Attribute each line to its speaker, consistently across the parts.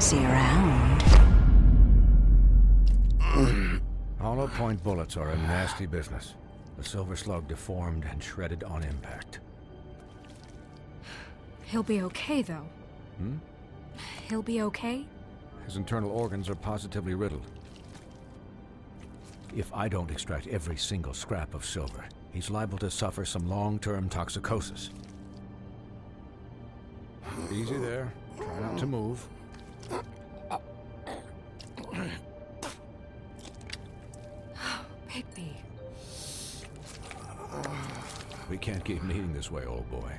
Speaker 1: See you around.
Speaker 2: Hollow point bullets are a nasty business. The Silver Slug deformed and shredded on impact.
Speaker 3: He'll be okay, though. He'll be okay?
Speaker 2: His internal organs are positively riddled. If I don't extract every single scrap of silver, he's liable to suffer some long-term toxicosis. Easy there. Try not to move.
Speaker 3: Bigby.
Speaker 2: We can't keep meeting this way, old boy.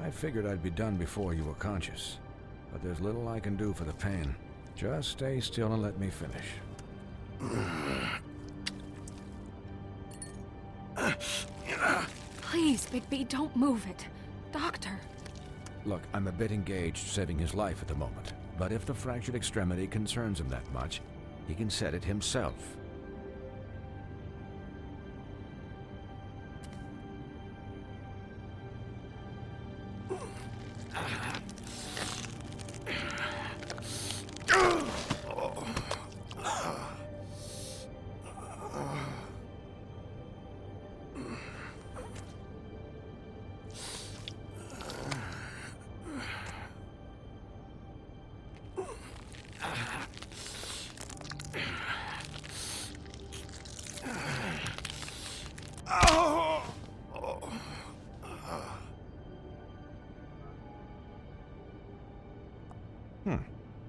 Speaker 2: I figured I'd be done before you were conscious, but there's little I can do for the pain. Just stay still and let me finish.
Speaker 3: Please, Bigby, don't move it. Doctor.
Speaker 2: Look, I'm a bit engaged saving his life at the moment, but if the fractured extremity concerns him that much, he can set it himself.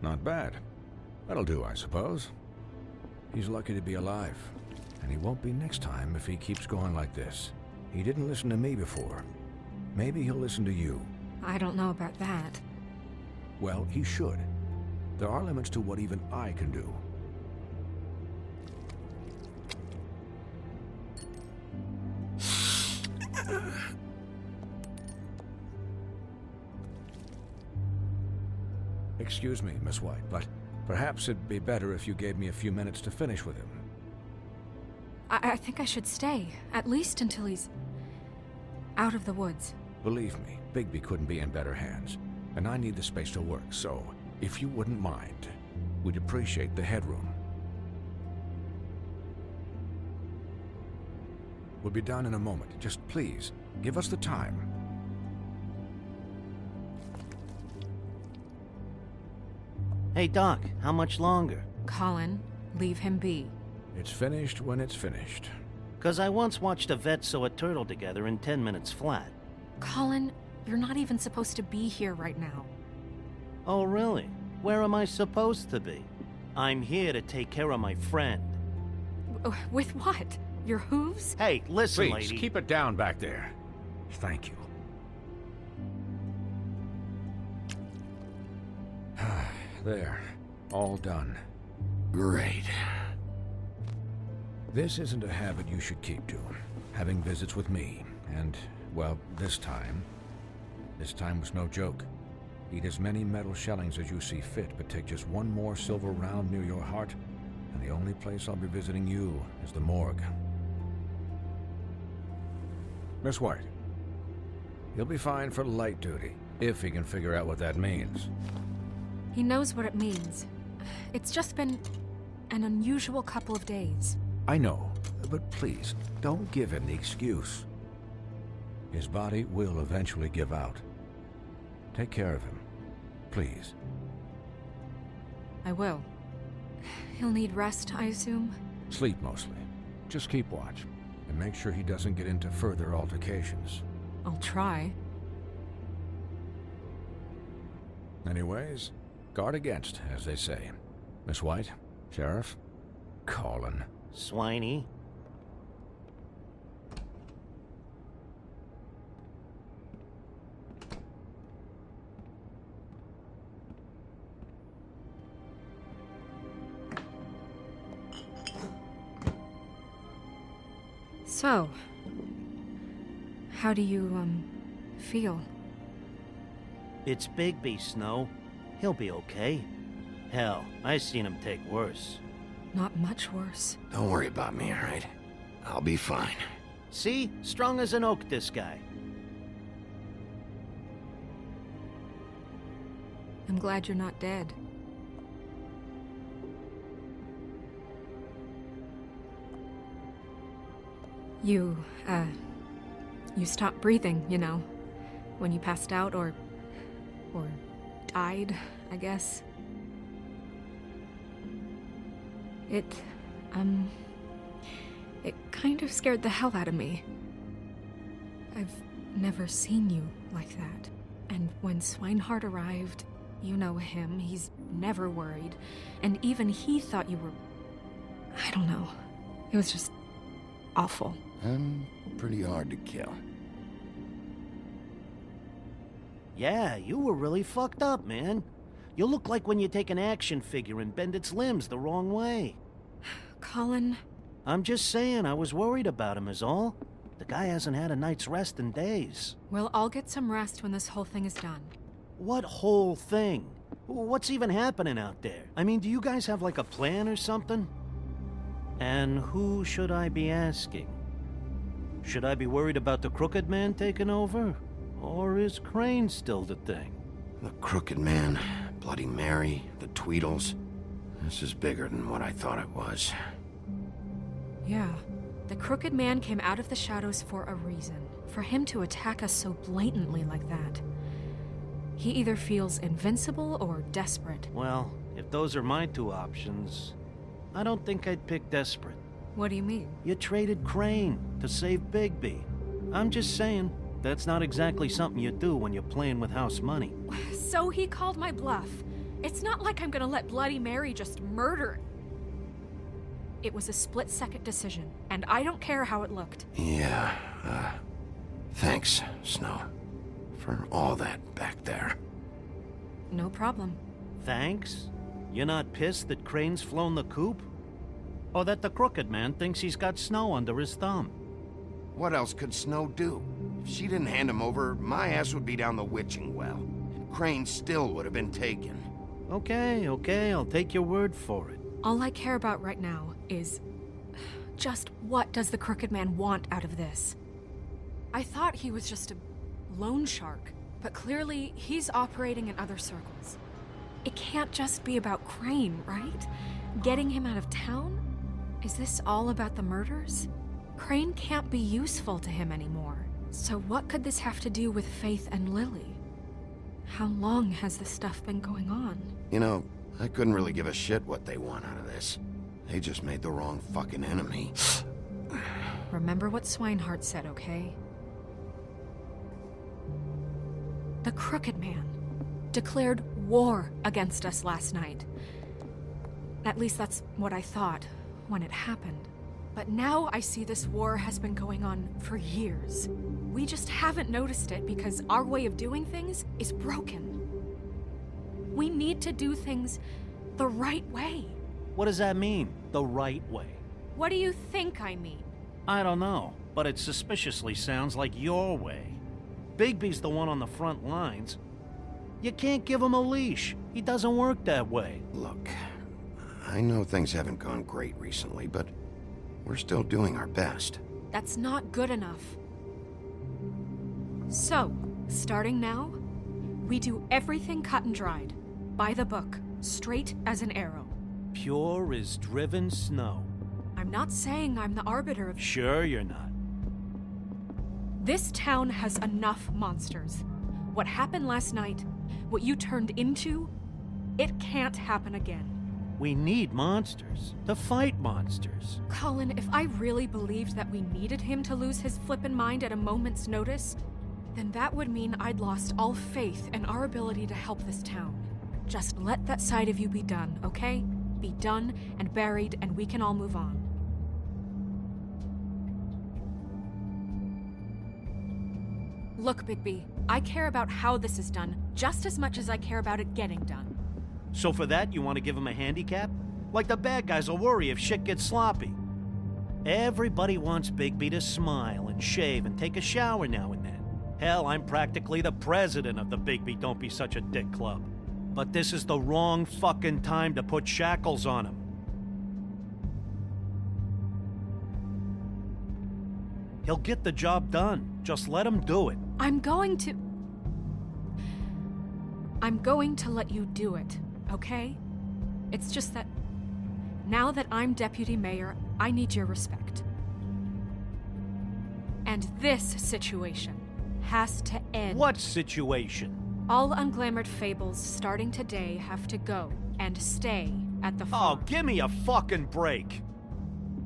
Speaker 2: Not bad. That'll do, I suppose. He's lucky to be alive, and he won't be next time if he keeps going like this. He didn't listen to me before. Maybe he'll listen to you.
Speaker 3: I don't know about that.
Speaker 2: Well, he should. There are limits to what even I can do. Excuse me, Miss White, but perhaps it'd be better if you gave me a few minutes to finish with him.
Speaker 3: I think I should stay, at least until he's out of the woods.
Speaker 2: Believe me, Bigby couldn't be in better hands, and I need the space to work, so if you wouldn't mind, we'd appreciate the headroom. We'll be done in a moment. Just please, give us the time.
Speaker 4: Hey, Doc, how much longer?
Speaker 3: Colin, leave him be.
Speaker 2: It's finished when it's finished.
Speaker 4: 'Cause I once watched a vet sew a turtle together in 10 minutes flat.
Speaker 3: Colin, you're not even supposed to be here right now.
Speaker 4: Oh, really? Where am I supposed to be? I'm here to take care of my friend.
Speaker 3: With what? Your hooves?
Speaker 4: Hey, listen,
Speaker 2: Please,
Speaker 4: lady.
Speaker 2: keep it down back there. Thank you. There. All done.
Speaker 5: Great.
Speaker 2: This isn't a habit you should keep to. Having visits with me. And, well, this time was no joke. Eat as many metal shellings as you see fit, but take just one more silver round near your heart, and the only place I'll be visiting you is the morgue. Miss White, he'll be fine for light duty, if he can figure out what that means.
Speaker 3: He knows what it means. It's just been an unusual couple of days.
Speaker 2: I know, but please, don't give him the excuse. His body will eventually give out. Take care of him, please.
Speaker 3: I will. He'll need rest, I assume?
Speaker 2: Sleep mostly. Just keep watch, and make sure he doesn't get into further altercations.
Speaker 3: I'll try.
Speaker 2: Anyways, guard against, as they say. Miss White, Sheriff, Colin.
Speaker 4: Swiney.
Speaker 3: So, how do you, feel?
Speaker 4: It's Bigby, Snow. He'll be okay. Hell, I seen him take worse.
Speaker 3: Not much worse.
Speaker 5: Don't worry about me, all right? I'll be fine.
Speaker 4: See? Strong as an oak, this guy.
Speaker 3: I'm glad you're not dead. You stopped breathing, you know, when you passed out or died, I guess. It kind of scared the hell out of me. I've never seen you like that. And when Swinehart arrived, you know him, he's never worried. And even he thought you were... I don't know. It was just awful.
Speaker 5: I'm pretty hard to kill.
Speaker 4: Yeah, you were really fucked up, man. You look like when you take an action figure and bend its limbs the wrong way.
Speaker 3: Colin...
Speaker 4: I'm just saying, I was worried about him is all. The guy hasn't had a night's rest in days.
Speaker 3: We'll all get some rest when this whole thing is done.
Speaker 4: What whole thing? What's even happening out there? I mean, do you guys have like a plan or something? And who should I be asking? Should I be worried about the Crooked Man taking over? Or is Crane still the thing?
Speaker 5: The Crooked Man, Bloody Mary, the Tweedles. This is bigger than what I thought it was.
Speaker 3: Yeah. The Crooked Man came out of the shadows for a reason. For him to attack us so blatantly like that. He either feels invincible or desperate.
Speaker 4: Well, if those are my two options, I don't think I'd pick desperate.
Speaker 3: What do you mean?
Speaker 4: You traded Crane to save Bigby. I'm just saying, that's not exactly something you do when you're playing with house money.
Speaker 3: So he called my bluff. It's not like I'm gonna let Bloody Mary just murder... It was a split-second decision, and I don't care how it looked.
Speaker 5: Yeah, thanks, Snow. For all that back there.
Speaker 3: No problem.
Speaker 4: Thanks? You're not pissed that Crane's flown the coop? Or that the Crooked Man thinks he's got Snow under his thumb?
Speaker 5: What else could Snow do? If she didn't hand him over, my ass would be down the witching well. And Crane still would have been taken.
Speaker 4: Okay, I'll take your word for it.
Speaker 3: All I care about right now is... just what does the Crooked Man want out of this? I thought he was just a loan shark, but clearly he's operating in other circles. It can't just be about Crane, right? Getting him out of town? Is this all about the murders? Crane can't be useful to him anymore. So what could this have to do with Faith and Lily? How long has this stuff been going on?
Speaker 5: You know, I couldn't really give a shit what they want out of this. They just made the wrong fucking enemy.
Speaker 3: Remember what Swinehart said, okay? The Crooked Man declared war against us last night. At least that's what I thought when it happened. But now I see this war has been going on for years. We just haven't noticed it because our way of doing things is broken. We need to do things the right way.
Speaker 4: What does that mean, the right way?
Speaker 3: What do you think I mean?
Speaker 4: I don't know, but it suspiciously sounds like your way. Bigby's the one on the front lines. You can't give him a leash. He doesn't work that way.
Speaker 5: Look, I know things haven't gone great recently, but we're still doing our best.
Speaker 3: That's not good enough. So, starting now, we do everything cut and dried. By the book, straight as an arrow.
Speaker 4: Pure as driven snow.
Speaker 3: I'm not saying I'm the arbiter of...
Speaker 4: Sure you're not.
Speaker 3: This town has enough monsters. What happened last night, what you turned into, it can't happen again.
Speaker 4: We need monsters to fight monsters.
Speaker 3: Colin, if I really believed that we needed him to lose his flippin' mind at a moment's notice, then that would mean I'd lost all faith in our ability to help this town. Just let that side of you be done, okay? Be done and buried, and we can all move on. Look, Bigby, I care about how this is done just as much as I care about it getting done.
Speaker 4: So for that, you want to give him a handicap? Like the bad guys will worry if shit gets sloppy. Everybody wants Bigby to smile and shave and take a shower now and then. Hell, I'm practically the president of the Bigby Don't Be Such a Dick Club. But this is the wrong fucking time to put shackles on him. He'll get the job done. Just let him do it.
Speaker 3: I'm going to... I'm going to let you do it, okay? It's just that now that I'm deputy mayor, I need your respect. And this situation has to end.
Speaker 4: What situation?
Speaker 3: All unglamored fables starting today have to go and stay at the
Speaker 4: Oh,
Speaker 3: farm.
Speaker 4: give me a fucking break.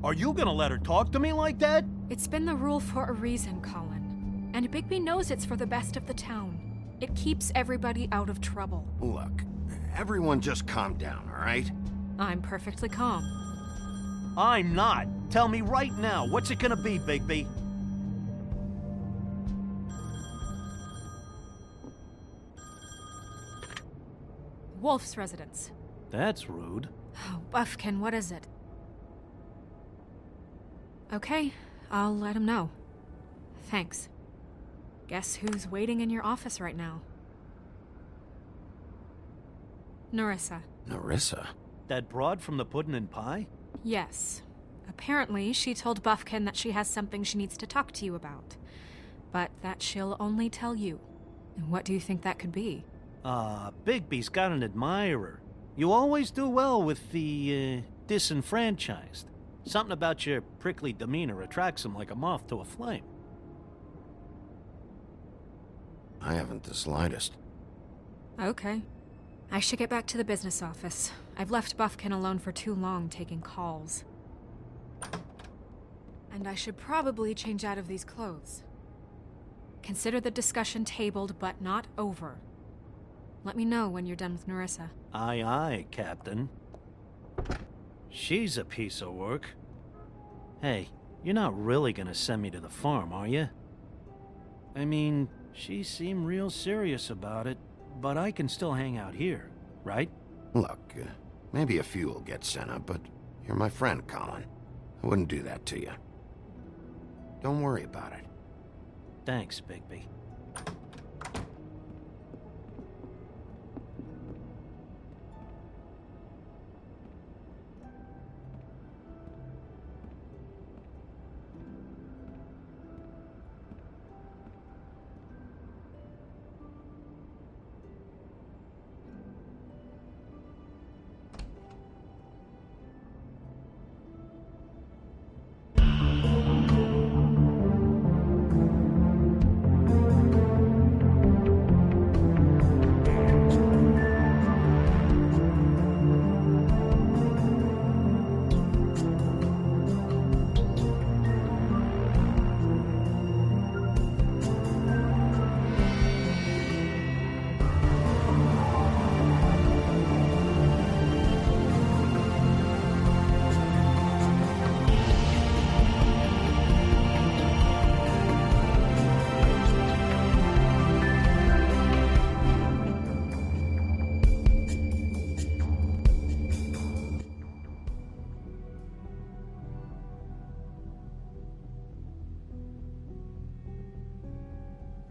Speaker 4: Are you gonna let her talk to me like that?
Speaker 3: It's been the rule for a reason, Colin. And Bigby knows it's for the best of the town. It keeps everybody out of trouble.
Speaker 5: Look, everyone just calm down, all right?
Speaker 3: I'm perfectly calm.
Speaker 4: I'm not. Tell me right now, what's it gonna be, Bigby?
Speaker 3: Wolf's residence.
Speaker 4: That's rude.
Speaker 3: Oh, Buffkin, what is it? Okay, I'll let him know. Thanks. Guess who's waiting in your office right now? Nerissa.
Speaker 5: Nerissa?
Speaker 4: That broad from the Puddin' and Pie?
Speaker 3: Yes. Apparently, she told Buffkin that she has something she needs to talk to you about. But that she'll only tell you. And what do you think that could be?
Speaker 4: Bigby's got an admirer. You always do well with the, disenfranchised. Something about your prickly demeanor attracts him like a moth to a flame.
Speaker 5: I haven't the slightest.
Speaker 3: Okay. I should get back to the business office. I've left Buffkin alone for too long taking calls. And I should probably change out of these clothes. Consider the discussion tabled, but not over. Let me know when you're done with Nerissa.
Speaker 4: Aye, aye, Captain. She's a piece of work. Hey, you're not really gonna send me to the farm, are you? I mean, she seemed real serious about it, but I can still hang out here, right?
Speaker 5: Look, maybe a few will get sent up, but you're my friend, Colin. I wouldn't do that to you. Don't worry about it.
Speaker 4: Thanks, Bigby.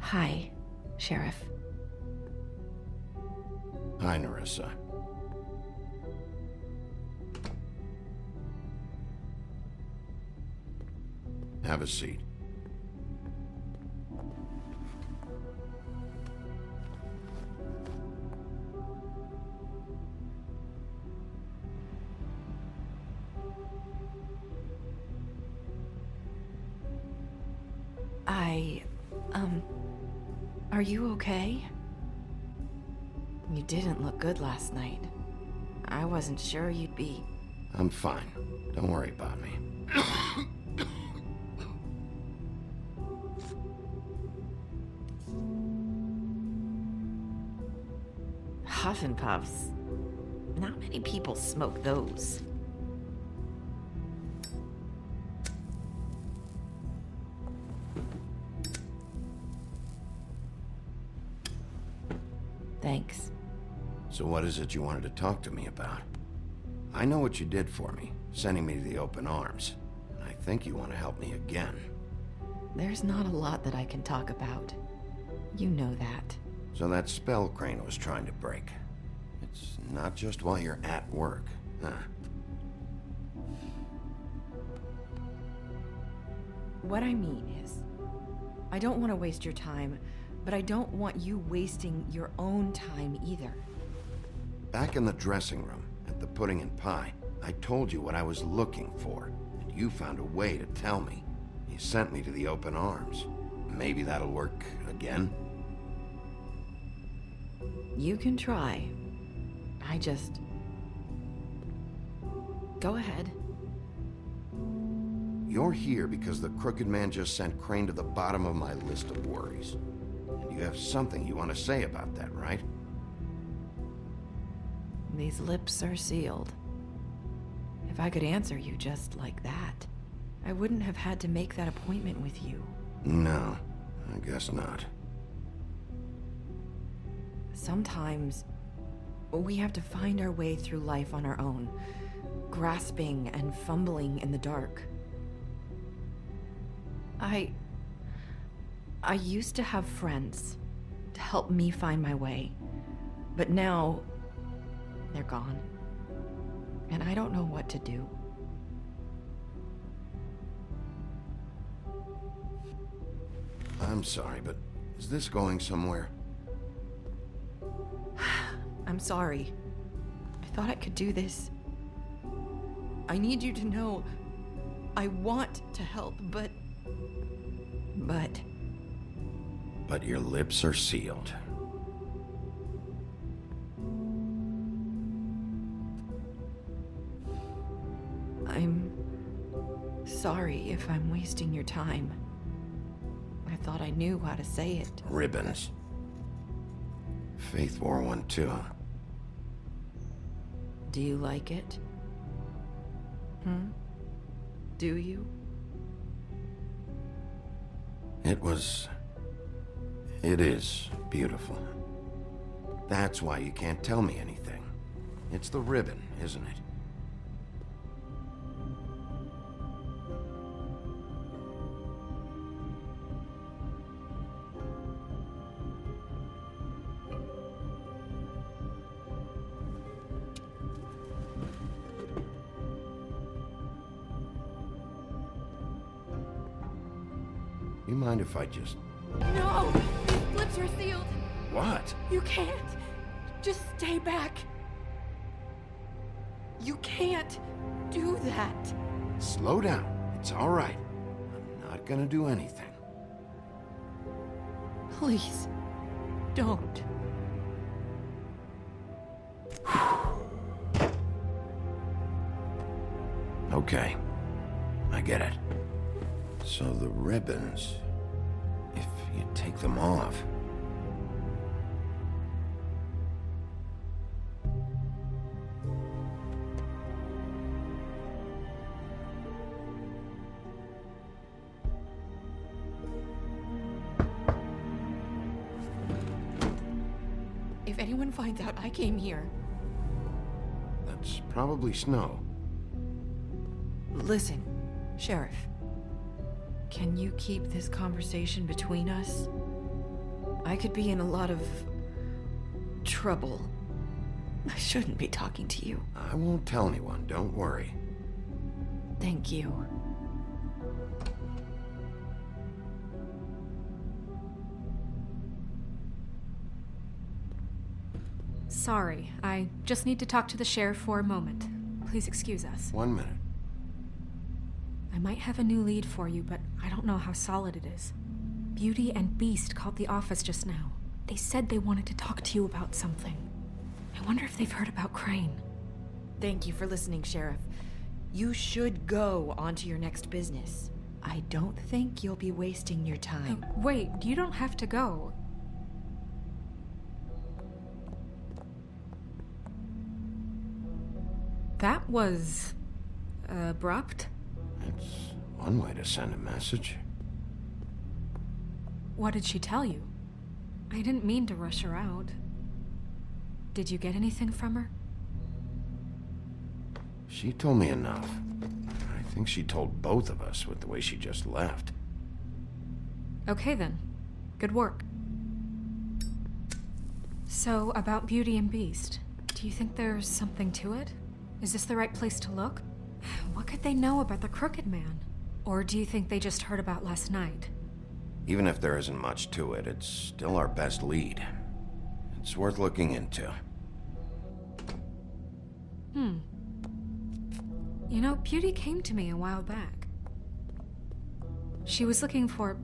Speaker 1: Hi, Sheriff.
Speaker 5: Hi, Nerissa. Have a seat.
Speaker 1: Are you okay? You didn't look good last night. I wasn't sure you'd be...
Speaker 5: I'm fine. Don't worry about me.
Speaker 1: Huff and Puffs. Not many people smoke those. Thanks.
Speaker 5: So what is it you wanted to talk to me about? I know what you did for me, sending me to the open arms. And I think you want to help me again.
Speaker 1: There's not a lot that I can talk about. You know that.
Speaker 5: So that spell Crane was trying to break. It's not just while you're at work, huh?
Speaker 1: What I mean is, I don't want to waste your time, but I don't want you wasting your own time either.
Speaker 5: Back in the dressing room, at the Pudding and Pie, I told you what I was looking for, and you found a way to tell me. You sent me to the open arms. Maybe that'll work again?
Speaker 1: You can try. I just... Go ahead.
Speaker 5: You're here because the Crooked Man just sent Crane to the bottom of my list of worries. And you have something you want to say about that, right?
Speaker 1: These lips are sealed. If I could answer you just like that, I wouldn't have had to make that appointment with you.
Speaker 5: No, I guess not.
Speaker 1: Sometimes, we have to find our way through life on our own, grasping and fumbling in the dark. I used to have friends to help me find my way, but now they're gone, and I don't know what to do.
Speaker 5: I'm sorry, but is this going somewhere?
Speaker 1: I'm sorry. I thought I could do this. I need you to know I want to help, but...
Speaker 5: But your lips are sealed.
Speaker 1: I'm sorry if I'm wasting your time. I thought I knew how to say it.
Speaker 5: Ribbons. Faith 412.
Speaker 1: Do you like it? Do you?
Speaker 5: It is beautiful. That's why you can't tell me anything. It's the ribbon, isn't it? You mind if I just...
Speaker 3: No! These lips are sealed!
Speaker 5: What?
Speaker 3: You can't! Just stay back!
Speaker 1: You can't do that.
Speaker 5: Slow down. It's all right. I'm not gonna do anything.
Speaker 1: Please, don't.
Speaker 5: Okay. I get it. So the ribbons... If you take them off...
Speaker 1: If anyone finds out I came here...
Speaker 5: That's probably Snow.
Speaker 1: Listen, Sheriff. Can you keep this conversation between us? I could be in a lot of... trouble. I shouldn't be talking to you.
Speaker 5: I won't tell anyone, don't worry.
Speaker 1: Thank you.
Speaker 3: Sorry, I just need to talk to the sheriff for a moment. Please excuse us.
Speaker 5: 1 minute.
Speaker 3: I might have a new lead for you, but I don't know how solid it is. Beauty and Beast called the office just now. They said they wanted to talk to you about something. I wonder if they've heard about Crane.
Speaker 1: Thank you for listening, Sheriff. You should go on to your next business. I don't think you'll be wasting your time.
Speaker 3: Wait, you don't have to go. That was... abrupt?
Speaker 5: It's one way to send a message.
Speaker 3: What did she tell you? I didn't mean to rush her out. Did you get anything from her?
Speaker 5: She told me enough. I think she told both of us with the way she just left.
Speaker 3: Okay then. Good work. So, about Beauty and Beast, do you think there's something to it? Is this the right place to look? What could they know about the Crooked Man? Or do you think they just heard about last night?
Speaker 5: Even if there isn't much to it, it's still our best lead. It's worth looking into.
Speaker 3: You know, Beauty came to me a while back. She was looking for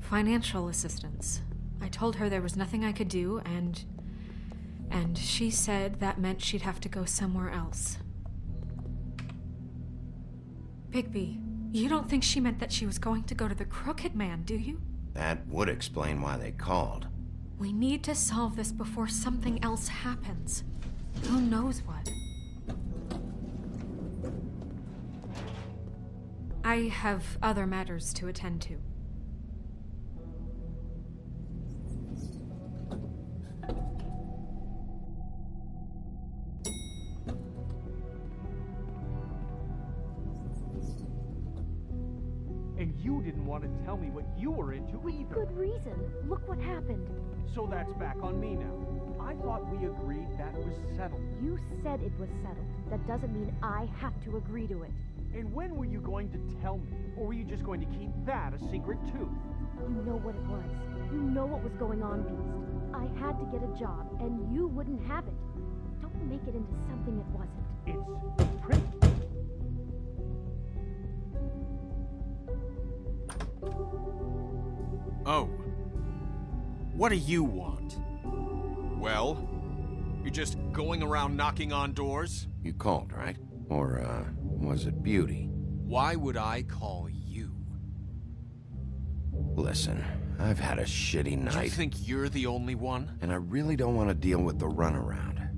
Speaker 3: financial assistance. I told her there was nothing I could do, and she said that meant she'd have to go somewhere else. Bigby, you don't think she meant that she was going to go to the Crooked Man, do you?
Speaker 5: That would explain why they called.
Speaker 3: We need to solve this before something else happens. Who knows what? I have other matters to attend to.
Speaker 6: And you didn't want to tell me what you were into either.
Speaker 7: Good reason. Look what happened.
Speaker 6: So that's back on me now. I thought we agreed that was settled.
Speaker 7: You said it was settled. That doesn't mean I have to agree to it.
Speaker 6: And when were you going to tell me? Or were you just going to keep that a secret too?
Speaker 7: You know what it was. You know what was going on, Beast. I had to get a job, and you wouldn't have it. Don't make it into something it wasn't.
Speaker 6: It's pretty.
Speaker 8: Oh. What do you want? Well, you're just going around knocking on doors?
Speaker 5: You called, right? Or, was it Beauty?
Speaker 8: Why would I call you?
Speaker 5: Listen, I've had a shitty night.
Speaker 8: You think you're the only one?
Speaker 5: And I really don't want to deal with the runaround.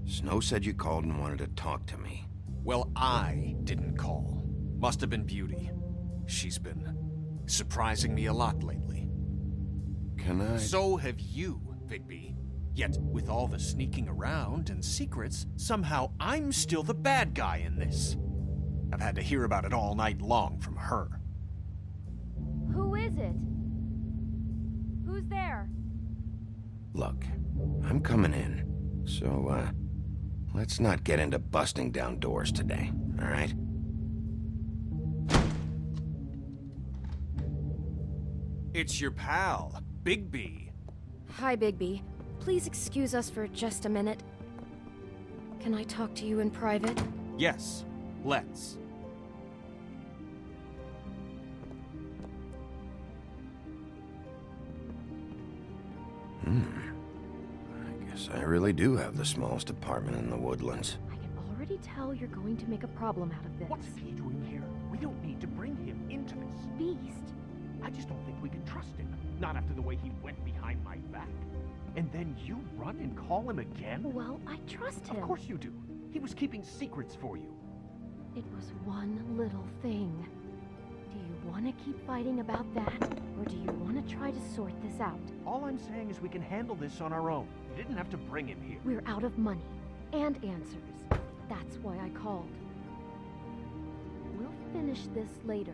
Speaker 5: Snow said you called and wanted to talk to me.
Speaker 8: Well, I didn't call. Must have been Beauty. She's been surprising me a lot lately.
Speaker 5: Can I?
Speaker 8: So have you, Bigby. Yet, with all the sneaking around and secrets, somehow I'm still the bad guy in this. I've had to hear about it all night long from her.
Speaker 7: Who is it? Who's there?
Speaker 5: Look, I'm coming in. So, let's not get into busting down doors today, all right?
Speaker 8: It's your pal, Bigby.
Speaker 7: Hi, Bigby. Please excuse us for just a minute. Can I talk to you in private?
Speaker 8: Yes, let's.
Speaker 5: I guess I really do have the smallest apartment in the Woodlands.
Speaker 7: I can already tell you're going to make a problem out of this.
Speaker 6: What's he doing here? We don't need to bring him into this.
Speaker 7: Beast?
Speaker 6: I just don't think we can trust him. Not after the way he went behind my back. And then you run and call him again?
Speaker 7: Well, I trust him.
Speaker 6: Of course you do. He was keeping secrets for you.
Speaker 7: It was one little thing. Do you want to keep fighting about that? Or do you want to try to sort this out?
Speaker 6: All I'm saying is we can handle this on our own. You didn't have to bring him here.
Speaker 7: We're out of money. And answers. That's why I called. We'll finish this later.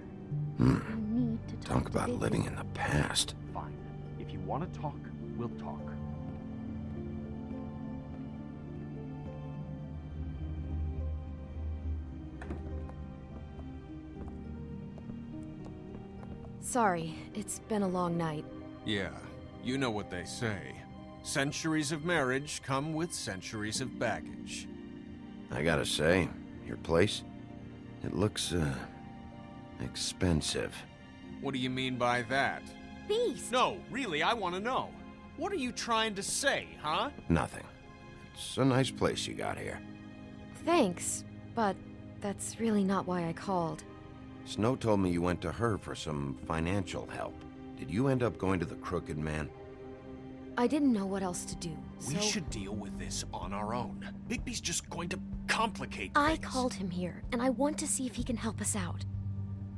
Speaker 7: We need to
Speaker 5: Talk
Speaker 7: to
Speaker 5: about
Speaker 7: Bigby.
Speaker 5: living in the past.
Speaker 6: Fine. If you want to talk, we'll talk.
Speaker 7: Sorry, it's been a long night.
Speaker 8: Yeah, you know what they say. Centuries of marriage come with centuries of baggage.
Speaker 5: I gotta say, your place, it looks, expensive.
Speaker 8: What do you mean by that?
Speaker 7: Beast!
Speaker 8: No, really, I want to know. What are you trying to say, huh?
Speaker 5: Nothing. It's a nice place you got here.
Speaker 7: Thanks, but that's really not why I called.
Speaker 5: Snow told me you went to her for some financial help. Did you end up going to the Crooked Man?
Speaker 7: I didn't know what else to do,
Speaker 8: We
Speaker 7: so
Speaker 8: should deal with this on our own. Bigby's just going to complicate
Speaker 7: I
Speaker 8: things.
Speaker 7: called him here, and I want to see if he can help us out.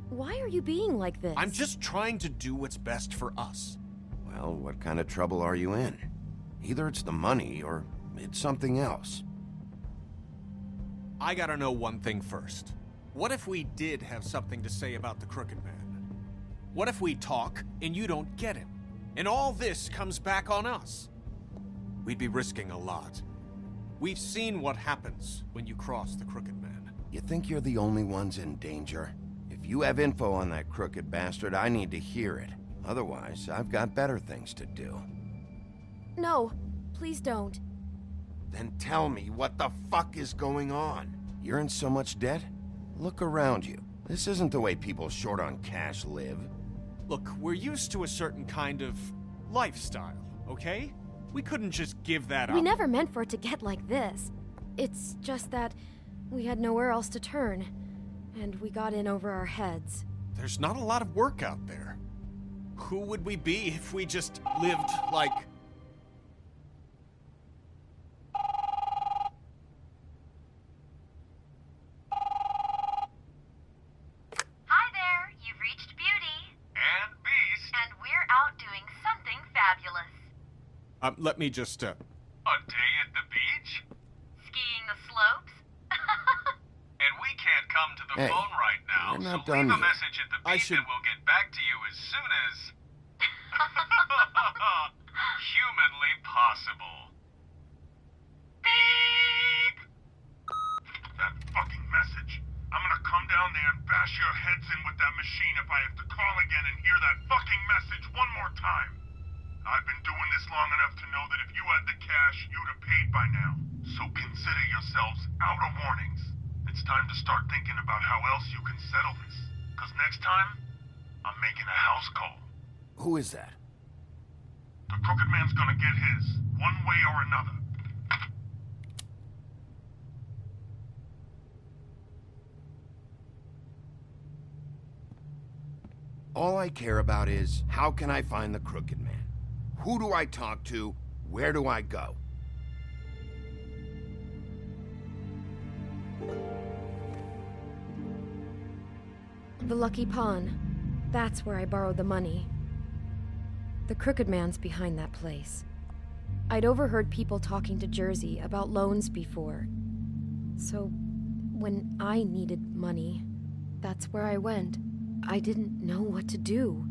Speaker 7: Why are you being like this?
Speaker 8: I'm just trying to do what's best for us.
Speaker 5: Well, what kind of trouble are you in? Either it's the money, or it's something else.
Speaker 8: I gotta know one thing first. What if we did have something to say about the Crooked Man? What if we talk and you don't get him? And all this comes back on us? We'd be risking a lot. We've seen what happens when you cross the Crooked Man.
Speaker 5: You think you're the only ones in danger? If you have info on that crooked bastard, I need to hear it. Otherwise, I've got better things to do.
Speaker 7: No, please don't.
Speaker 5: Then tell me what the fuck is going on? You're in so much debt? Look around you. This isn't the way people short on cash live.
Speaker 8: Look, we're used to a certain kind of lifestyle, okay? We couldn't just give that up.
Speaker 7: We never meant for it to get like this. It's just that we had nowhere else to turn, and we got in over our heads.
Speaker 8: There's not a lot of work out there. Who would we be if we just lived like...
Speaker 9: Hi there, you've reached Beauty.
Speaker 10: And Beast.
Speaker 9: And we're out doing something fabulous.
Speaker 8: Let me just,
Speaker 10: A day at the beach?
Speaker 9: Skiing the slopes?
Speaker 10: And we can't come to the
Speaker 5: Hey,
Speaker 10: phone right now,
Speaker 5: we're
Speaker 10: so
Speaker 5: not done
Speaker 10: leave a
Speaker 5: yet.
Speaker 10: message at the beach and we'll get back to you as soon as... humanly possible. Beep! That fucking message. I'm gonna come down there and bash your heads in with that machine if I have to call again and hear that fucking message one more time. I've been doing this long enough to know that if you had the cash, you'd have paid by now. So consider yourselves out of warnings. It's time to start thinking about how else you can settle this. Because next time, I'm making a house call.
Speaker 5: Who is that?
Speaker 10: The Crooked Man's gonna get his, one way or another.
Speaker 5: All I care about is, how can I find the Crooked Man? Who do I talk to? Where do I go?
Speaker 7: The Lucky Pawn. That's where I borrowed the money. The Crooked Man's behind that place. I'd overheard people talking to Jersey about loans before. So, when I needed money, that's where I went. I didn't know what to do.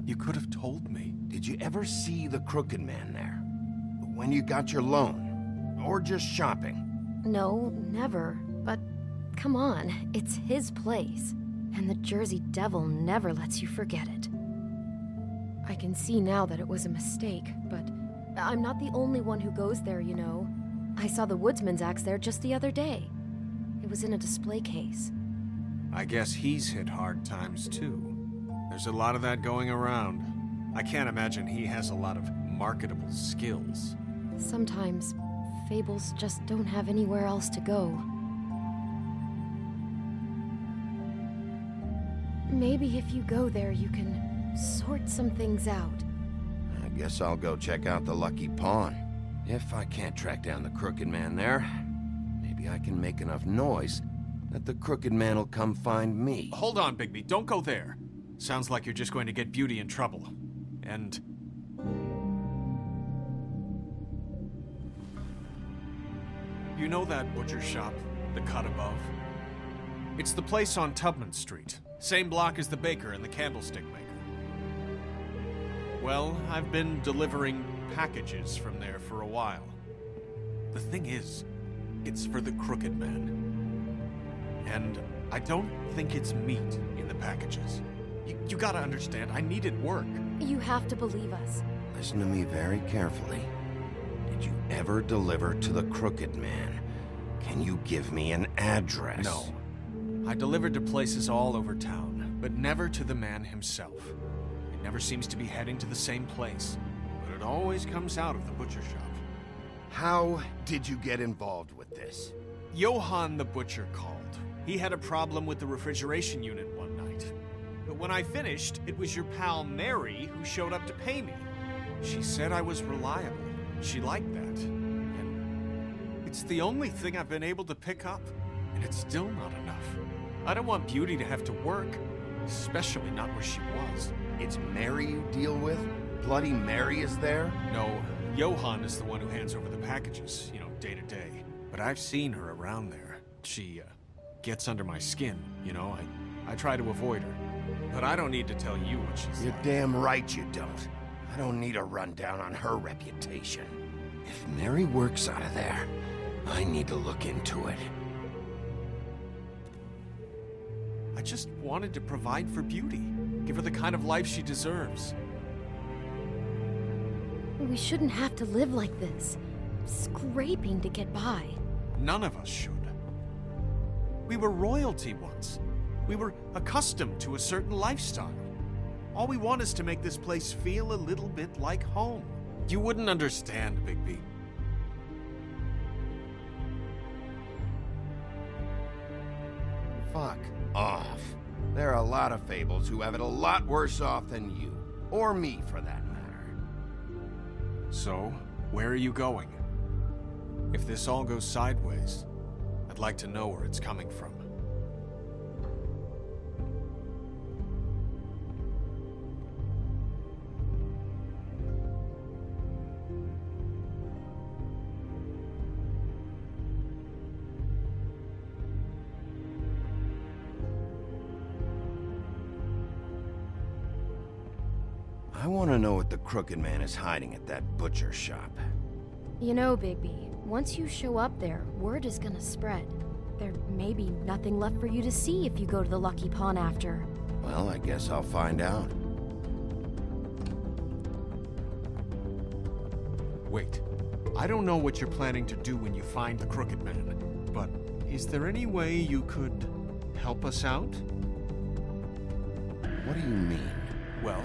Speaker 8: You could have told me.
Speaker 5: Did you ever see the Crooked Man there? When you got your loan? Or just shopping?
Speaker 7: No, never. But come on, it's his place. And the Jersey Devil never lets you forget it. I can see now that it was a mistake, but I'm not the only one who goes there, you know. I saw the Woodsman's axe there just the other day. It was in a display case.
Speaker 8: I guess he's hit hard times too. There's a lot of that going around. I can't imagine he has a lot of marketable skills.
Speaker 7: Sometimes, fables just don't have anywhere else to go. Maybe if you go there, you can sort some things out.
Speaker 5: I guess I'll go check out the Lucky Pawn. If I can't track down the Crooked Man there, maybe I can make enough noise that the Crooked Man will come find me.
Speaker 8: Hold on, Bigby, don't go there. Sounds like you're just going to get Beauty in trouble. And... you know that butcher shop, the cut above? It's the place on Tubman Street. Same block as the baker and the candlestick maker. Well, I've been delivering packages from there for a while. The thing is, it's for the Crooked Man. And I don't think it's meat in the packages. You gotta understand, I needed work.
Speaker 7: You have to believe us.
Speaker 5: Listen to me very carefully. Did you ever deliver to the Crooked Man? Can you give me an address?
Speaker 8: No. I delivered to places all over town, but never to the man himself. It never seems to be heading to the same place, but it always comes out of the butcher shop.
Speaker 5: How did you get involved with this?
Speaker 8: Johann the butcher called. He had a problem with the refrigeration unit one night. But when I finished, it was your pal Mary who showed up to pay me. She said I was reliable. She liked that. And it's the only thing I've been able to pick up, and it's still not enough. I don't want Beauty to have to work, especially not where she was.
Speaker 5: It's Mary you deal with? Bloody Mary is there?
Speaker 8: No, Johann is the one who hands over the packages, you know, day to day. But I've seen her around there. She, gets under my skin, you know. I try to avoid her. But I don't need to tell you what she's
Speaker 5: You're
Speaker 8: like.
Speaker 5: damn right you don't. I don't need a rundown on her reputation. If Mary works out of there, I need to look into it.
Speaker 8: I just wanted to provide for Beauty. Give her the kind of life she deserves.
Speaker 7: We shouldn't have to live like this, scraping to get by.
Speaker 8: None of us should. We were royalty once. We were accustomed to a certain lifestyle. All we want is to make this place feel a little bit like home. You wouldn't understand, Bigby.
Speaker 5: Fuck off. There are a lot of fables who have it a lot worse off than you. Or me, for that matter.
Speaker 8: So, where are you going? If this all goes sideways, I'd like to know where it's coming from.
Speaker 5: I want to know what the Crooked Man is hiding at that butcher shop.
Speaker 7: You know, Bigby, once you show up there, word is gonna spread. There may be nothing left for you to see if you go to the Lucky Pawn after.
Speaker 5: Well, I guess I'll find out.
Speaker 8: Wait. I don't know what you're planning to do when you find the Crooked Man, but is there any way you could help us out?
Speaker 5: What do you mean?
Speaker 8: Well,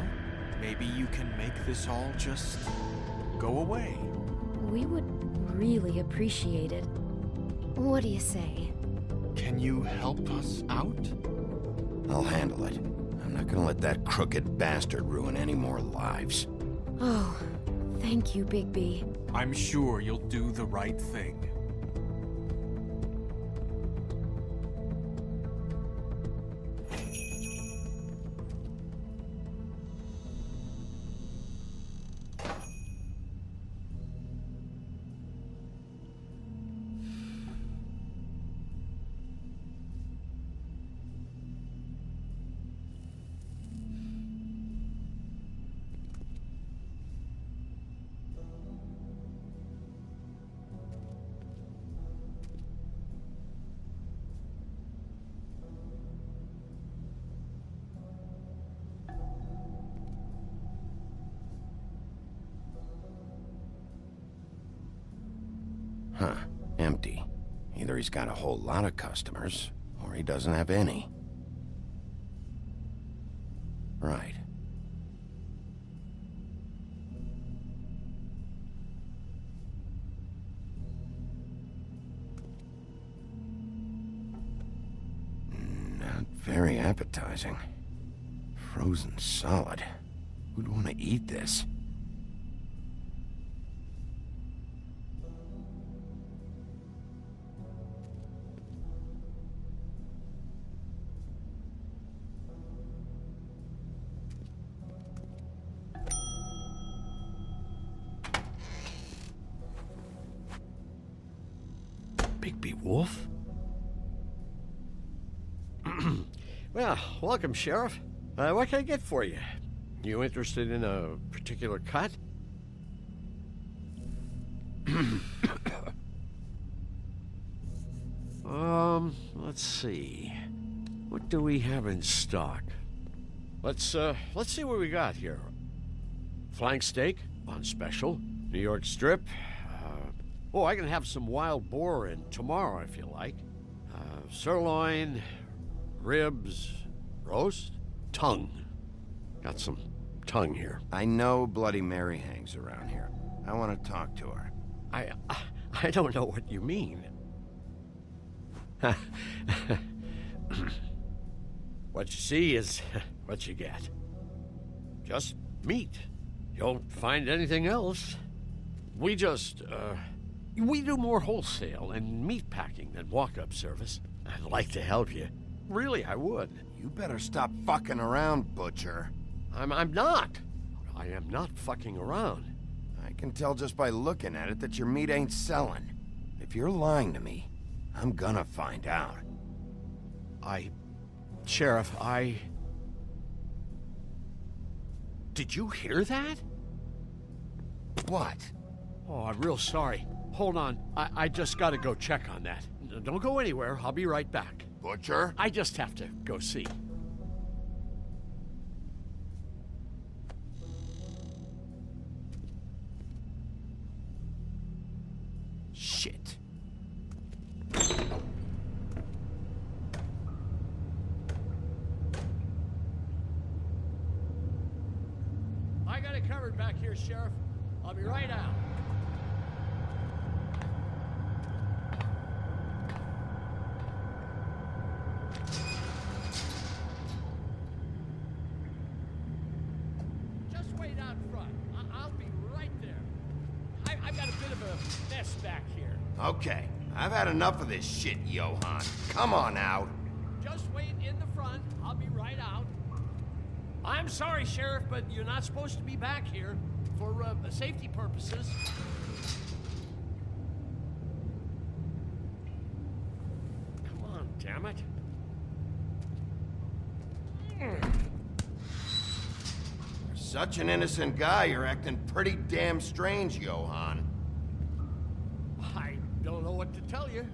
Speaker 8: maybe you can make this all just go away.
Speaker 7: We would really appreciate it. What do you say?
Speaker 8: Can you help us out?
Speaker 5: I'll handle it. I'm not gonna let that crooked bastard ruin any more lives.
Speaker 7: Oh, thank you, Bigby.
Speaker 8: I'm sure you'll do the right thing.
Speaker 5: Huh. Empty. Either he's got a whole lot of customers, or he doesn't have any. Right. Not very appetizing. Frozen solid. Who'd want to eat this?
Speaker 11: Bigby Wolf? Well, welcome, Sheriff. What can I get for you? You interested in a particular cut? Let's see. What do we have in stock? Let's see what we got here. Flank steak on special. New York strip. Oh, I can have some wild boar in tomorrow if you like. Sirloin, ribs, roast, tongue. Got some tongue here.
Speaker 5: I know Bloody Mary hangs around here. I want to talk to her.
Speaker 11: I don't know what you mean. What you see is what you get. Just meat. You won't find anything else. We do more wholesale and meat packing than walk-up service. I'd like to help you. Really, I would.
Speaker 5: You better stop fucking around, Butcher.
Speaker 11: I'm not. I am not fucking around.
Speaker 5: I can tell just by looking at it that your meat ain't selling. If you're lying to me, I'm gonna find out.
Speaker 11: Sheriff, Did you hear that?
Speaker 5: What?
Speaker 11: Oh, I'm real sorry. Hold on. I just gotta go check on that. Don't go anywhere. I'll be right back.
Speaker 5: Butcher?
Speaker 11: I just have to go see. Sheriff. I'll be right out. Just wait out front. I'll be right there. I've got a bit of a mess back here.
Speaker 5: Okay, I've had enough of this shit, Johann. Come on out.
Speaker 11: Just wait in the front. I'll be right out. I'm sorry, Sheriff, but you're not supposed to be back here for safety purposes. Come on, damn it.
Speaker 5: For such an innocent guy, you're acting pretty damn strange, Johann.
Speaker 11: I don't know what to tell you.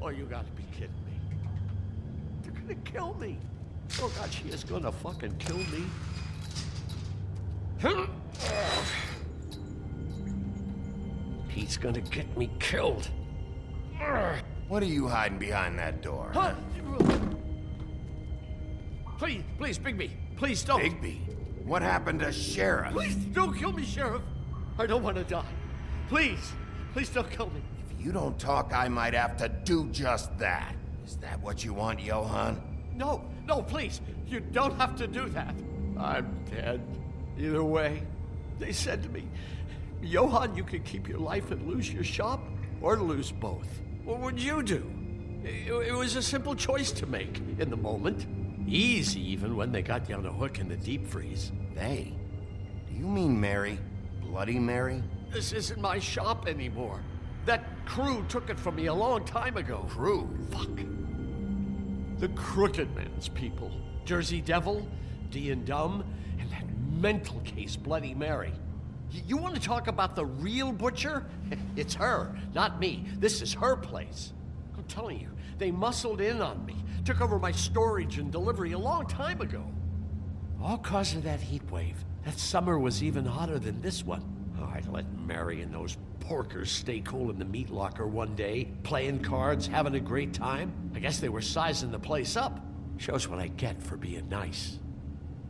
Speaker 11: Oh, you gotta be kidding me. They're gonna kill me. Oh, God, she is gonna fucking kill me. He's gonna get me killed.
Speaker 5: What are you hiding behind that door?
Speaker 11: Huh? Please, please, Bigby. Please don't.
Speaker 5: Bigby? What happened to Sheriff?
Speaker 11: Please don't kill me, Sheriff. I don't want to die. Please, please don't kill me.
Speaker 5: If you don't talk, I might have to do just that. Is that what you want, Johann?
Speaker 11: No, no, please. You don't have to do that. I'm dead. Either way. They said to me, Johann, you can keep your life and lose your shop, or lose both. What would you do? It was a simple choice to make in the moment. Easy, even when they got you on a hook in the deep freeze.
Speaker 5: They? Do you mean Mary? Bloody Mary?
Speaker 11: This isn't my shop anymore. That crew took it from me a long time ago.
Speaker 5: Crew?
Speaker 11: Fuck. The Crooked Man's people. Jersey Devil, D and Dumb, and that mental case, Bloody Mary. You want to talk about the real butcher? It's her, not me. This is her place. I'm telling you, they muscled in on me, took over my storage and delivery a long time ago. All cause of that heat wave. That summer was even hotter than this one. Oh, I let Mary and those porkers stay cool in the meat locker one day, playing cards, having a great time. I guess they were sizing the place up. Shows what I get for being nice.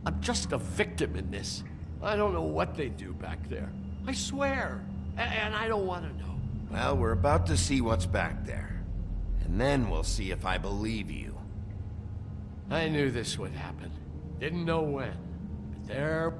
Speaker 11: I'm just a victim in this. I don't know what they do back there. I swear. And I don't want to know.
Speaker 5: Well, we're about to see what's back there. And then we'll see if I believe you.
Speaker 11: I knew this would happen. Didn't know when. But there...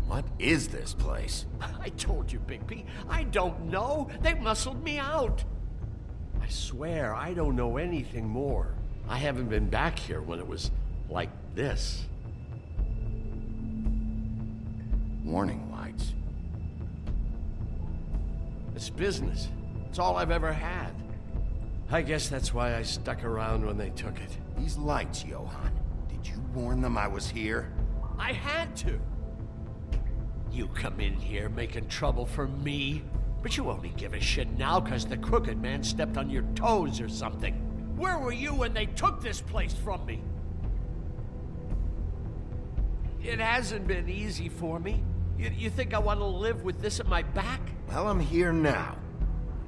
Speaker 5: What is this place?
Speaker 11: I told you, Bigby. I don't know. They muscled me out. I swear, I don't know anything more. I haven't been back here when it was like this.
Speaker 5: Warning lights.
Speaker 11: It's business. It's all I've ever had. I guess that's why I stuck around when they took it.
Speaker 5: These lights, Johann. Did you warn them I was here?
Speaker 11: I had to. You come in here making trouble for me, but you only give a shit now because the Crooked Man stepped on your toes or something. Where were you when they took this place from me? It hasn't been easy for me. You think I want to live with this at my back?
Speaker 5: Well, I'm here now.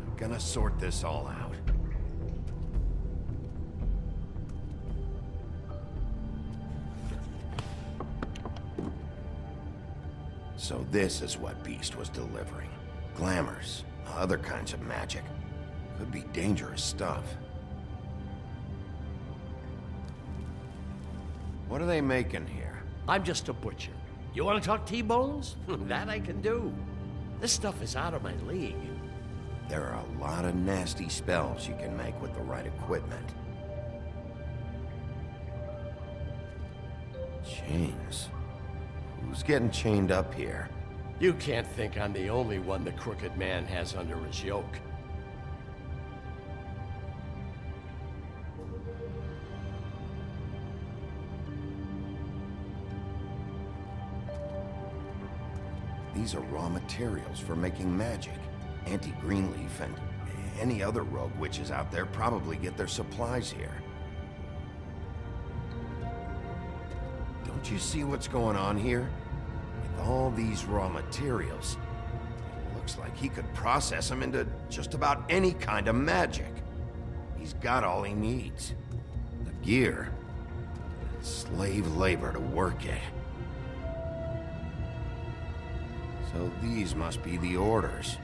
Speaker 5: I'm gonna sort this all out. So this is what Beast was delivering. Glamours, other kinds of magic. Could be dangerous stuff. What are they making here?
Speaker 11: I'm just a butcher. You want to talk T-bones? That I can do. This stuff is out of my league.
Speaker 5: There are a lot of nasty spells you can make with the right equipment. Chains. Who's getting chained up here?
Speaker 11: You can't think I'm the only one the Crooked Man has under his yoke.
Speaker 5: These are raw materials for making magic. Auntie Greenleaf and any other rogue witches out there probably get their supplies here. Don't you see what's going on here? With all these raw materials, it looks like he could process them into just about any kind of magic. He's got all he needs. The gear, and slave labor to work it. So these must be the orders.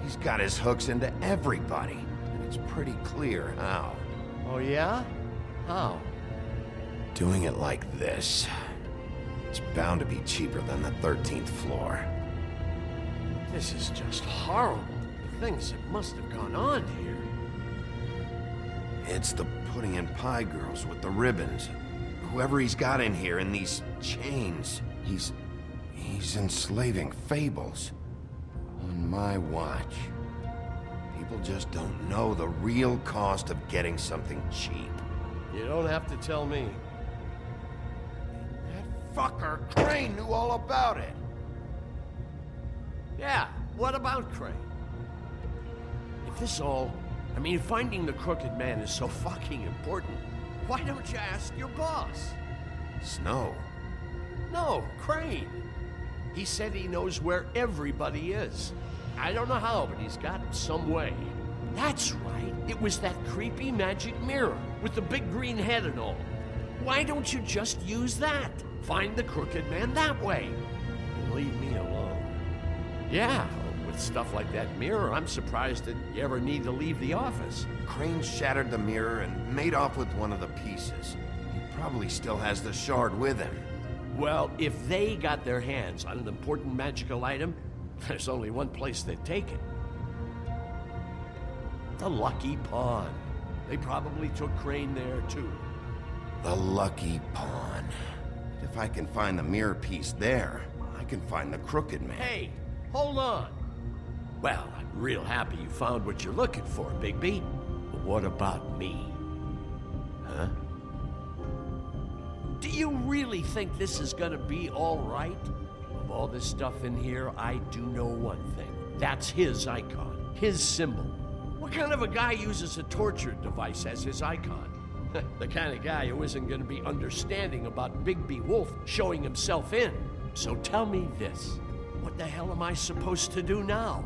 Speaker 5: He's got his hooks into everybody, and it's pretty clear how.
Speaker 11: Oh yeah? How?
Speaker 5: Doing it like this. It's bound to be cheaper than the 13th floor.
Speaker 11: This is just horrible. The things that must have gone on here.
Speaker 5: It's the pudding and pie girls with the ribbons. Whoever he's got in here in these chains, he's enslaving fables. On my watch. People just don't know the real cost of getting something cheap.
Speaker 11: You don't have to tell me.
Speaker 5: That fucker Crane knew all about it.
Speaker 11: Yeah, what about Crane? If this all... finding the Crooked Man is so fucking important, why don't you ask your boss?
Speaker 5: Snow.
Speaker 11: No, Crane. He said he knows where everybody is. I don't know how, but he's got some way. That's right. It was that creepy magic mirror with the big green head and all. Why don't you just use that? Find the Crooked Man that way. And leave me alone. Yeah, with stuff like that mirror, I'm surprised that you ever need to leave the office.
Speaker 5: Crane shattered the mirror and made off with one of the pieces. He probably still has the shard with him.
Speaker 11: Well, if they got their hands on an important magical item, there's only one place they'd take it. The Lucky Pawn. They probably took Crane there, too.
Speaker 5: The Lucky Pawn. If I can find the mirror piece there, I can find the Crooked Man.
Speaker 11: Hey, hold on. Well, I'm real happy you found what you're looking for, Bigby. But what about me? Huh? Do you really think this is gonna be all right? Of all this stuff in here, I do know one thing. That's his icon, his symbol. What kind of a guy uses a torture device as his icon? The kind of guy who isn't gonna be understanding about Bigby Wolf showing himself in. So tell me this. What the hell am I supposed to do now?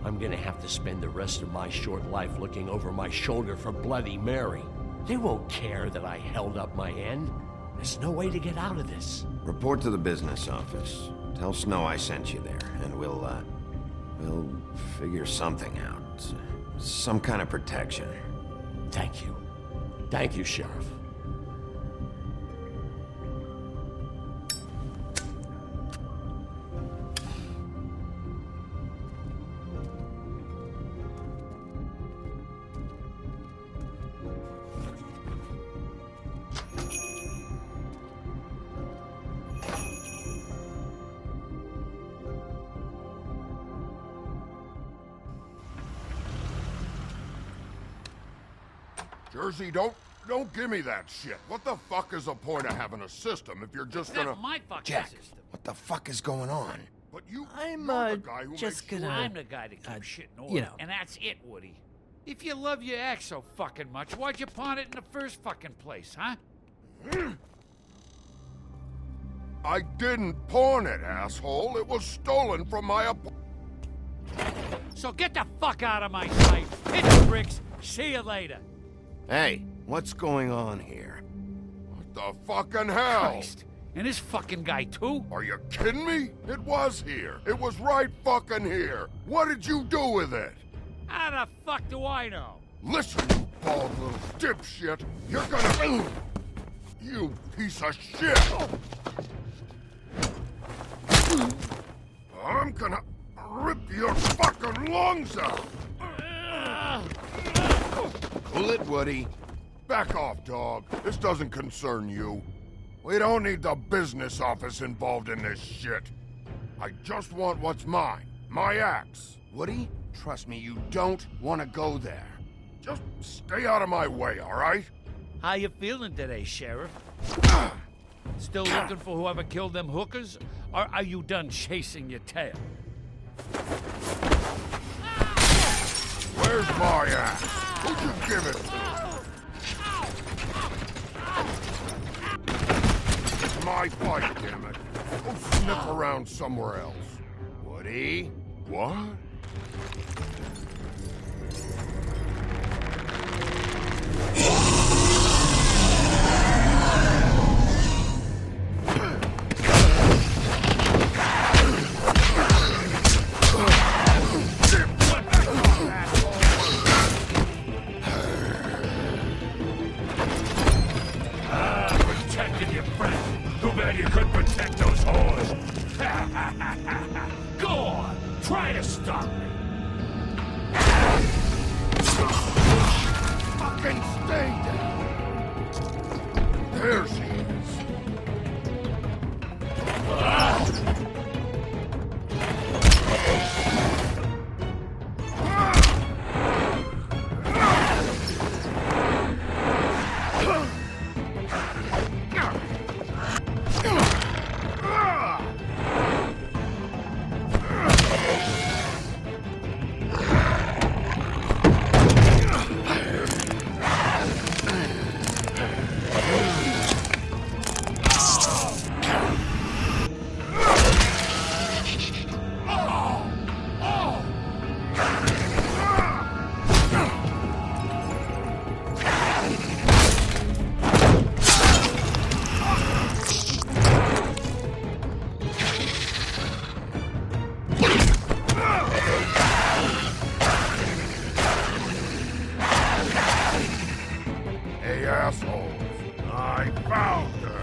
Speaker 11: I'm gonna have to spend the rest of my short life looking over my shoulder for Bloody Mary. They won't care that I held up my end. There's no way to get out of this.
Speaker 5: Report to the business office. Tell Snow I sent you there, and we'll figure something out. Some kind of protection.
Speaker 11: Thank you. Thank you, Sheriff.
Speaker 10: Jersey, don't give me that shit. What the fuck is the point of having a system if you're just gonna...
Speaker 12: That's my fucking
Speaker 5: Jack,
Speaker 12: system.
Speaker 5: what the fuck is going on?
Speaker 10: But you're the guy who
Speaker 12: just
Speaker 10: makes
Speaker 12: gonna...
Speaker 10: sure...
Speaker 12: I'm the guy to keep shit in order. And that's it, Woody. If you love your ex so fucking much, why'd you pawn it in the first fucking place, huh?
Speaker 10: I didn't pawn it, asshole. It was stolen from my
Speaker 12: So get the fuck out of my sight. Hit the bricks. See you later.
Speaker 5: Hey, what's going on here?
Speaker 10: What the fucking hell?
Speaker 12: Christ. And this fucking guy, too?
Speaker 10: Are you kidding me? It was here. It was right fucking here. What did you do with it?
Speaker 12: How the fuck do I know?
Speaker 10: Listen, you bald little dipshit. You're gonna... You piece of shit! I'm gonna rip your fucking lungs out! Cool it, Woody.
Speaker 13: Back off, dog. This doesn't concern you. We don't need the business office involved in this shit. I just want what's mine. My axe.
Speaker 5: Woody, trust me, you don't want to go there.
Speaker 13: Just stay out of my way, all right?
Speaker 12: How you feeling today, Sheriff? Still looking for whoever killed them hookers? Or are you done chasing your tail?
Speaker 13: Where's my axe? Who'd you give it to? It's my fight, damn it. Go sniff around somewhere else.
Speaker 5: Woody?
Speaker 13: What?
Speaker 12: Protecting your friend. Too bad you couldn't protect those whores. Go on, try to stop me.
Speaker 13: Fucking stay down. There she is. Hey, assholes. I found her.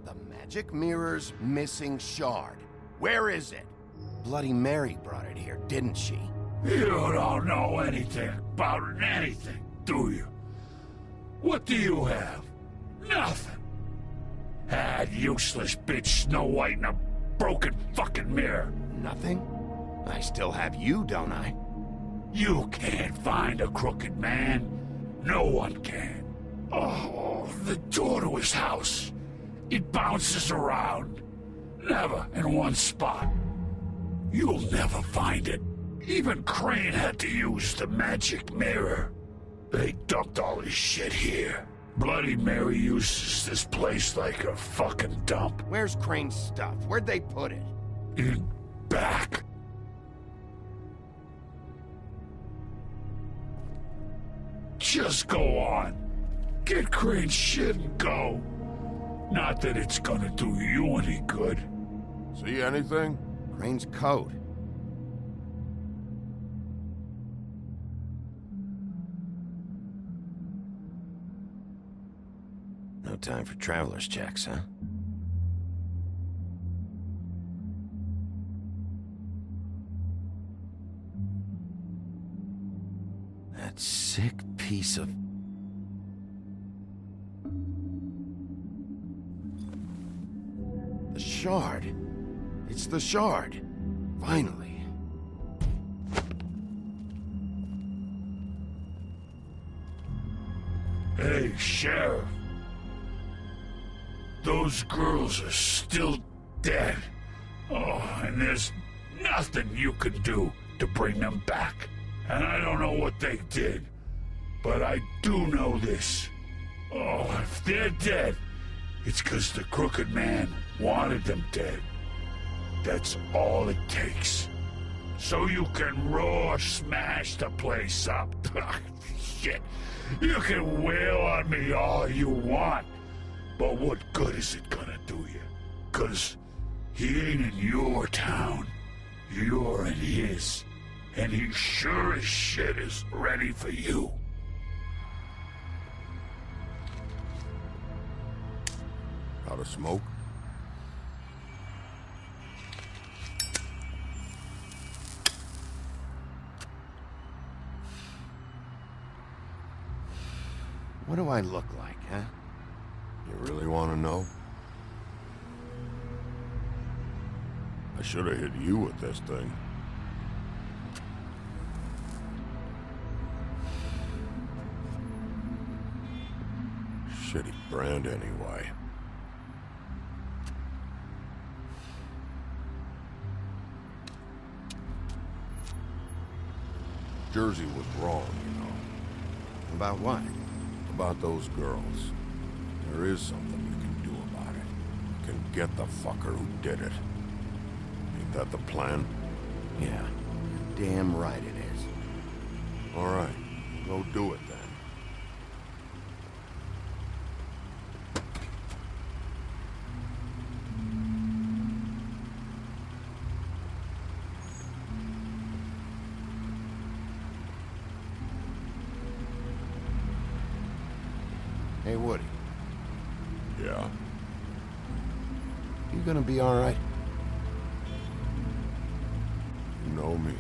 Speaker 5: The magic mirror's missing shard. Where is it? Bloody Mary brought it here, didn't she?
Speaker 12: You don't know anything about anything, do you? What do you have? Nothing. That useless bitch Snow White in a broken fucking mirror.
Speaker 5: Nothing? I still have you, don't I?
Speaker 12: You can't find a crooked man. No one can. Oh, the door to his house. It bounces around. Never in one spot. You'll never find it. Even Crane had to use the magic mirror. They dumped all his shit here. Bloody Mary uses this place like a fucking dump.
Speaker 5: Where's Crane's stuff? Where'd they put it?
Speaker 12: In back. Just go on. Get Crane's shit and go. Not that it's gonna do you any good.
Speaker 13: See anything?
Speaker 5: Crane's coat. No time for traveler's checks, huh? That sick piece of... The shard. It's the shard. Finally.
Speaker 12: Hey, Sheriff. Those girls are still dead. Oh, and there's nothing you can do to bring them back. And I don't know what they did, but I do know this. Oh, if they're dead, It's 'cause the Crooked Man wanted them dead. That's all it takes. So you can raw smash the place up. Shit. You can wail on me all you want, but what good is it gonna do you? 'Cause he ain't in your town. You're in his. And he sure as shit is ready for you.
Speaker 13: Out of smoke?
Speaker 5: What do I look like, huh?
Speaker 13: You really want to know? I should have hit you with this thing. Shitty brand anyway. Jersey was wrong, you know.
Speaker 5: About what?
Speaker 13: About those girls. There is something you can do about it. You can get the fucker who did it. Ain't that the plan?
Speaker 5: Yeah. Damn right it is.
Speaker 13: All right. Go do it then.
Speaker 5: Hey, Woody.
Speaker 13: Yeah?
Speaker 5: You gonna be all right?
Speaker 13: You know me.